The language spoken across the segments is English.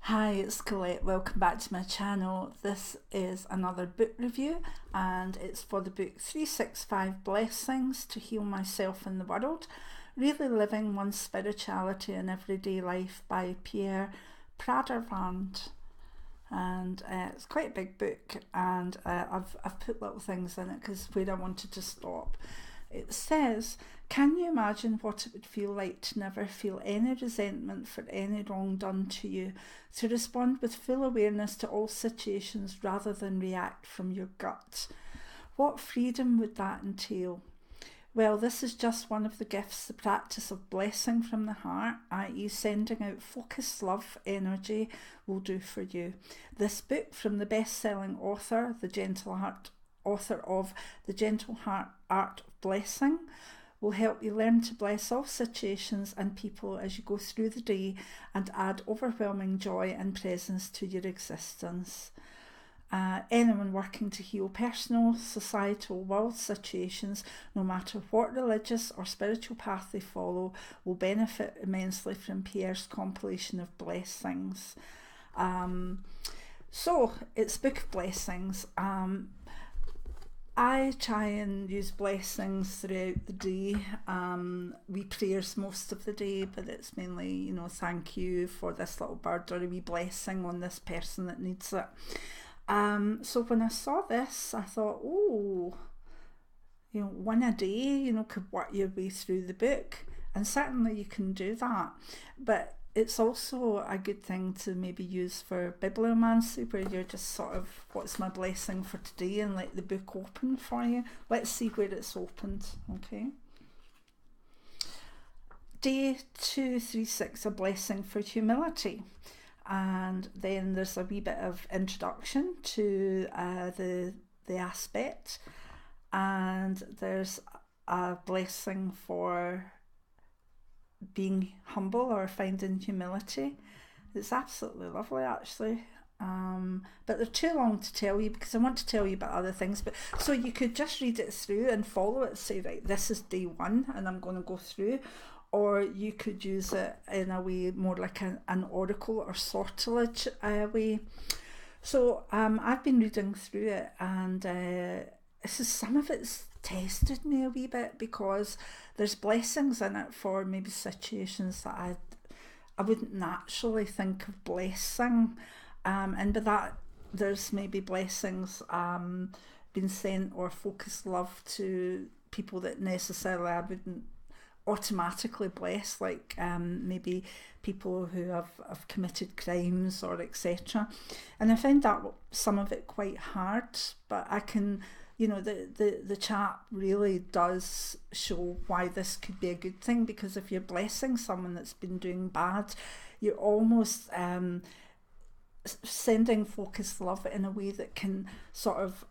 Hi, it's Colette. Welcome back to my channel. This is another book review and it's for the book 365 Blessings to Heal Myself and the World, Really Living One's Spirituality in Everyday Life by Pierre Pradervand. And it's quite a big book, and I've put little things in it because where I wanted to stop. It says, can you imagine what it would feel like to never feel any resentment for any wrong done to you, to respond with full awareness to all situations rather than react from your gut? What freedom would that entail? Well, this is just one of the gifts the practice of blessing from the heart, i.e. sending out focused love energy, will do for you. This book from the best-selling author, author of The Gentle Heart Art of Blessing, will help you learn to bless all situations and people as you go through the day and add overwhelming joy and presence to your existence. Anyone working to heal personal, societal, world situations, no matter what religious or spiritual path they follow, will benefit immensely from Pierre's compilation of blessings. So it's Book of Blessings. I try and use blessings throughout the day. We prayers most of the day, but it's mainly, thank you for this little bird, or a wee blessing on this person that needs it. So when I saw this, I thought, one a day, could work your way through the book, and certainly you can do that. But it's also a good thing to maybe use for bibliomancy, where you're just sort of, what's my blessing for today, and let the book open for you. Let's see where it's opened, okay? Day 236, a blessing for humility. And then there's a wee bit of introduction to the aspect, and there's a blessing for being humble or finding humility. It's absolutely lovely, actually. But they're too long to tell you because I want to tell you about other things. But so you could just read it through and follow it, say, right, this is day one and I'm going to go through. Or you could use it in a way more like an oracle or sortilege way. So I've been reading through it, and some of it's tested me a wee bit, because there's blessings in it for maybe situations that I wouldn't naturally think of blessing, and by that there's maybe blessings being sent or focused love to people that necessarily I wouldn't automatically bless, like maybe people who have committed crimes or etc. And I find that some of it quite hard, but I can, the chat really does show why this could be a good thing, because if you're blessing someone that's been doing bad, you're almost sending focused love in a way that can sort of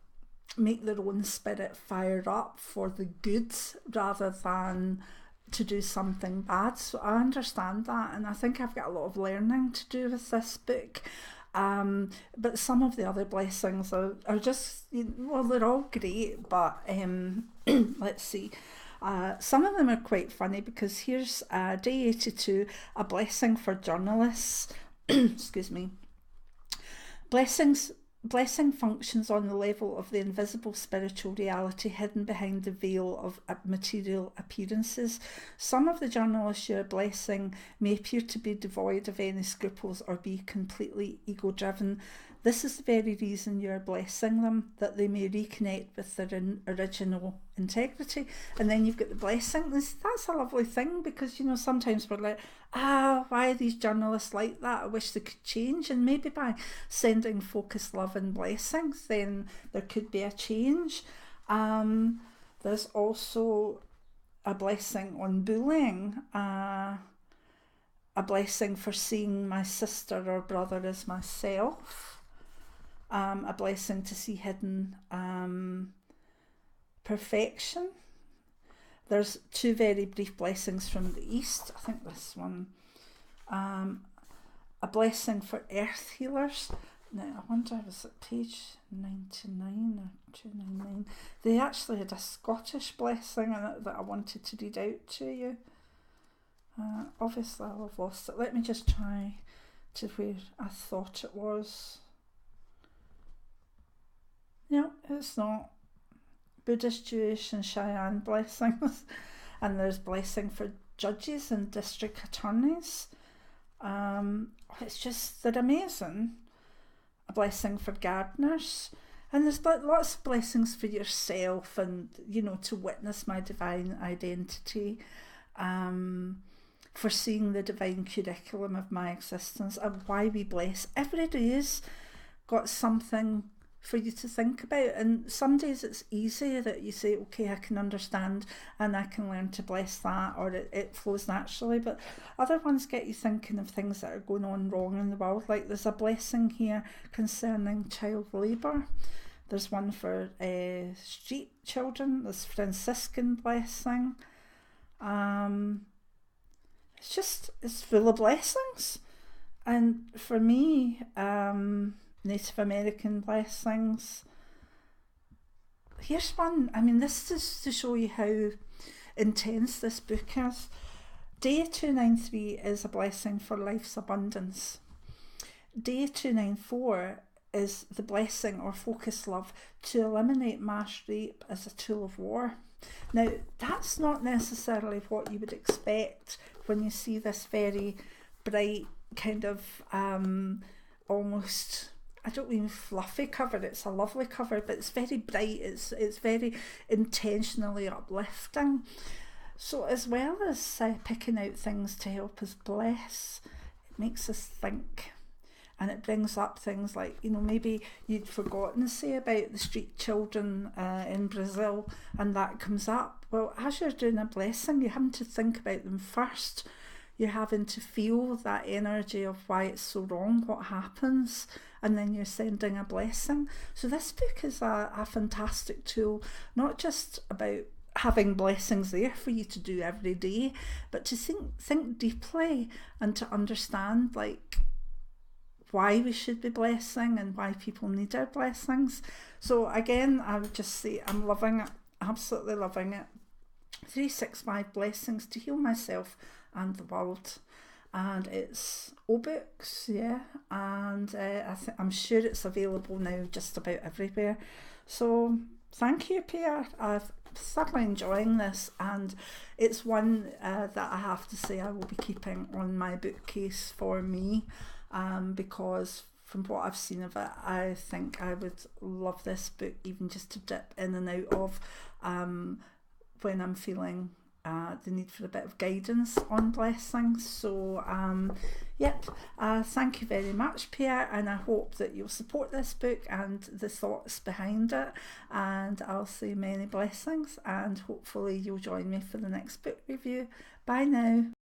make their own spirit fire up for the good rather than to do something bad. So I understand that, and I think I've got a lot of learning to do with this book. But some of the other blessings are just, they're all great, but let's see. Some of them are quite funny, because here's day 82, a blessing for journalists. Excuse me. Blessing functions on the level of the invisible spiritual reality hidden behind the veil of material appearances. Some of the journalists you're blessing may appear to be devoid of any scruples or be completely ego-driven. This is the very reason you're blessing them, that they may reconnect with their original integrity. And then you've got the blessing. That's a lovely thing, because, sometimes we're like, why are these journalists like that? I wish they could change. And maybe by sending focused love and blessings, then there could be a change. There's also a blessing on bullying, a blessing for seeing my sister or brother as myself. A blessing to see hidden perfection. There's two very brief blessings from the East. I think this one. A blessing for earth healers. Now, I wonder, was it page 99 or 299? They actually had a Scottish blessing in it that I wanted to read out to you. Obviously, I'll have lost it. Let me just try to where I thought it was. No, it's not. Buddhist, Jewish and Cheyenne blessings. And there's blessing for judges and district attorneys. It's just, they're amazing. A blessing for gardeners. And there's lots of blessings for yourself and, you know, to witness my divine identity. For seeing the divine curriculum of my existence and why we bless. Every day's got something for you to think about, and some days it's easy that you say, okay, I can understand and I can learn to bless that, or it flows naturally, but other ones get you thinking of things that are going on wrong in the world. Like there's a blessing here concerning child labour, there's one for street children, there's Franciscan blessing. It's full of blessings. And for me, Native American blessings. Here's one. I mean, this is to show you how intense this book is. Day 293 is a blessing for life's abundance. Day 294 is the blessing or focus love to eliminate mass rape as a tool of war. Now, that's not necessarily what you would expect when you see this very bright kind of almost, I don't mean fluffy cover, it's a lovely cover, but it's very bright, it's very intentionally uplifting. So as well as picking out things to help us bless, it makes us think. And it brings up things like, you know, maybe you'd forgotten to say about the street children in Brazil, and that comes up. Well, as you're doing a blessing, you're having to think about them first. You're having to feel that energy of why it's so wrong, what happens, and then you're sending a blessing. So this book is a fantastic tool, not just about having blessings there for you to do every day, but to think deeply and to understand like why we should be blessing and why people need our blessings. So again, I would just say I'm loving it, absolutely loving it. 365 blessings to heal myself and the world, and it's books, yeah, and I'm sure it's available now just about everywhere. So thank you, Pierre. I've thoroughly enjoying this, and it's one that I have to say I will be keeping on my bookcase for me, because from what I've seen of it, I think I would love this book even just to dip in and out of when I'm feeling the need for a bit of guidance on blessings. So thank you very much, Pierre, and I hope that you'll support this book and the thoughts behind it, and I'll say many blessings, and hopefully you'll join me for the next book review. Bye now.